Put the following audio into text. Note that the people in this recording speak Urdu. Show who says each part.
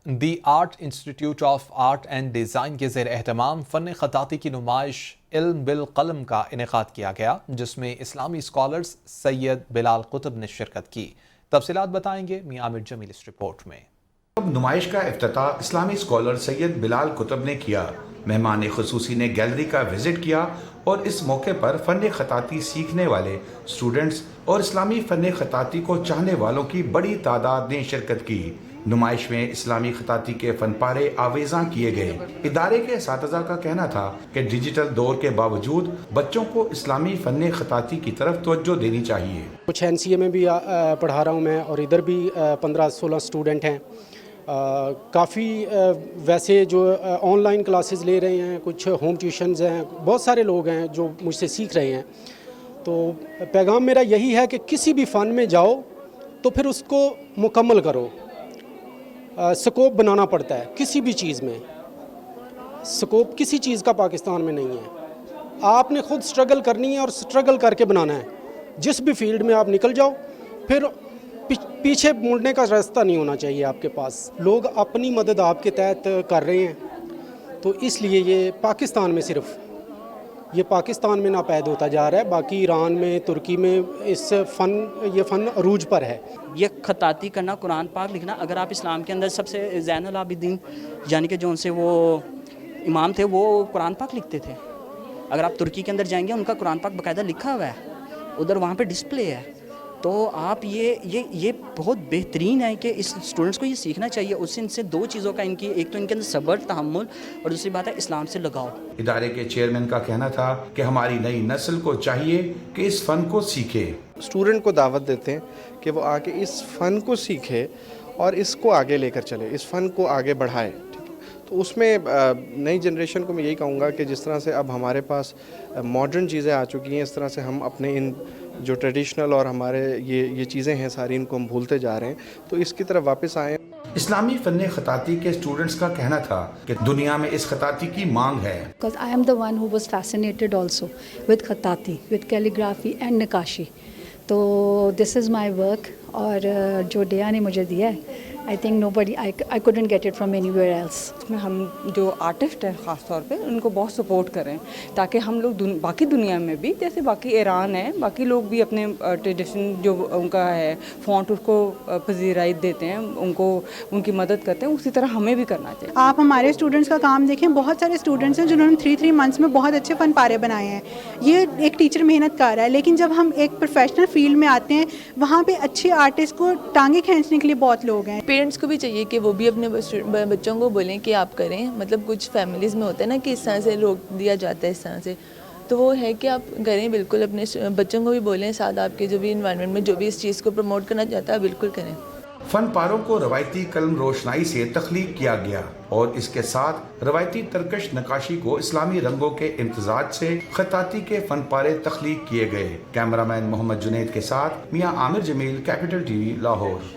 Speaker 1: The art institute of art and design کے زیر اہتمام فن خطاطی کی نمائش علم بالقلم کا انعقاد کیا گیا، جس میں اسلامی اسکالرز سید بلال قطب نے شرکت کی۔ تفصیلات بتائیں گے میاں عامر جمیل اس رپورٹ میں۔
Speaker 2: نمائش کا افتتاح اسلامی اسکالر سید بلال قطب نے کیا۔ مہمان خصوصی نے گیلری کا وزٹ کیا اور اس موقع پر فن خطاطی سیکھنے والے اسٹوڈنٹس اور اسلامی فن خطاطی کو چاہنے والوں کی بڑی تعداد نے شرکت کی۔ نمائش میں اسلامی خطاطی کے فن پارے آویزاں کیے گئے۔ ادارے کے اساتذہ کا کہنا تھا کہ ڈیجیٹل دور کے باوجود بچوں کو اسلامی فن خطاطی کی طرف توجہ دینی چاہیے۔
Speaker 3: کچھ NCA میں بھی پڑھا رہا ہوں میں، اور ادھر بھی 15-16 اسٹوڈنٹ ہیں۔ کافی ویسے جو آن لائن کلاسز لے رہے ہیں، کچھ ہوم ٹیوشنز ہیں، بہت سارے لوگ ہیں جو مجھ سے سیکھ رہے ہیں۔ تو پیغام میرا یہی ہے کہ کسی بھی فن میں جاؤ تو پھر اس کو مکمل کرو۔ سکوپ بنانا پڑتا ہے کسی بھی چیز میں، سکوپ کسی چیز کا پاکستان میں نہیں ہے۔ آپ نے خود سٹرگل کرنی ہے اور سٹرگل کر کے بنانا ہے۔ جس بھی فیلڈ میں آپ نکل جاؤ، پھر پیچھے مڑنے کا راستہ نہیں ہونا چاہیے آپ کے پاس۔ لوگ اپنی مدد آپ کے تحت کر رہے ہیں، تو اس لیے یہ پاکستان میں صرف یہ پاکستان میں ناپید ہوتا جا رہا ہے۔ باقی ایران میں، ترکی میں یہ فن عروج پر ہے۔
Speaker 4: یہ خطاطی کرنا، قرآن پاک لکھنا، اگر آپ اسلام کے اندر سب سے زین العابدین یعنی کہ جو ان سے وہ امام تھے، وہ قرآن پاک لکھتے تھے۔ اگر آپ ترکی کے اندر جائیں گے، ان کا قرآن پاک باقاعدہ لکھا ہوا ہے، ادھر وہاں پہ ڈسپلے ہے۔ تو آپ یہ بہت بہترین ہے کہ اس اسٹوڈنٹس کو یہ سیکھنا چاہیے۔ اس سے ان سے دو چیزوں کا ایک تو ان کے اندر صبر، تحمل، اور دوسری بات ہے اسلام سے لگاؤ۔
Speaker 2: ادارے کے چیئرمین کا کہنا تھا کہ ہماری نئی نسل کو چاہیے کہ اس فن کو سیکھے۔
Speaker 5: اسٹوڈنٹ کو دعوت دیتے ہیں کہ وہ آ کے اس فن کو سیکھے اور اس کو آگے لے کر چلے، اس فن کو آگے بڑھائے۔ تو اس میں نئی جنریشن کو میں یہی کہوں گا کہ جس طرح سے اب ہمارے پاس ماڈرن چیزیں آ چکی ہیں، اس طرح سے ہم اپنے ان جو ٹریڈیشنل اور ہمارے یہ چیزیں ہیں ساری، ان کو ہم بھولتے جا رہے ہیں، تو اس کی طرف واپس آئیں۔
Speaker 2: اسلامی فن خطاطی کے اسٹوڈنٹس کا کہنا تھا کہ دنیا میں اس خطاطی کی مانگ ہے۔
Speaker 6: Because I am the one who was fascinated also with khatati, with calligraphy and nakashi. تو this is my work، اور جو ڈیا نے مجھے دیا ہے، I think nobody, I couldn't get it from anywhere else۔
Speaker 7: اس میں ہم جو آرٹسٹ ہیں خاص طور پہ ان کو بہت سپورٹ کریں، تاکہ ہم لوگ باقی دنیا میں بھی، جیسے باقی ایران ہے، باقی لوگ بھی اپنے ٹریڈیشن جو ان کا ہے فونٹ، اس کو پذیرائی دیتے ہیں، ان کی مدد کرتے ہیں، اسی طرح ہمیں بھی کرنا چاہیے۔
Speaker 8: آپ ہمارے اسٹوڈنٹس کا کام دیکھیں، بہت سارے اسٹوڈنٹس ہیں جنہوں نے 3 منتھس میں بہت اچھے فن پارے بنائے ہیں۔ یہ ایک ٹیچر محنت کر رہا ہے، لیکن جب ہم ایک پروفیشنل فیلڈ میں آتے ہیں، وہاں پہ اچھے آرٹسٹ کو ٹانگیں کھینچنے کے لیے بہت لوگ ہیں۔
Speaker 9: پیرنٹس کو بھی چاہیے کہ وہ بھی اپنے بچوں کو بولیں کہ آپ کریں، مطلب کچھ فیملیز میں ہوتا ہے نا کہ اس طرح سے روک دیا جاتا ہے اس طرح سے، تو وہ ہے کہ آپ کریں، بالکل اپنے بچوں کو بھی بولیں، ساتھ آپ کے جو بھی انوائرمنٹ میں جو بھی اس چیز کو پروموٹ کرنا چاہتا ہے بالکل کریں۔
Speaker 2: فن پاروں کو روایتی قلم روشنائی سے تخلیق کیا گیا اور اس کے ساتھ روایتی ترکش نقاشی کو اسلامی رنگوں کے امتزاج سے خطاطی کے فن پارے تخلیق کیے گئے۔ کیمرہ مین محمد جنید کے ساتھ میاں عامر جمیل، کیپٹل TV، لاہور۔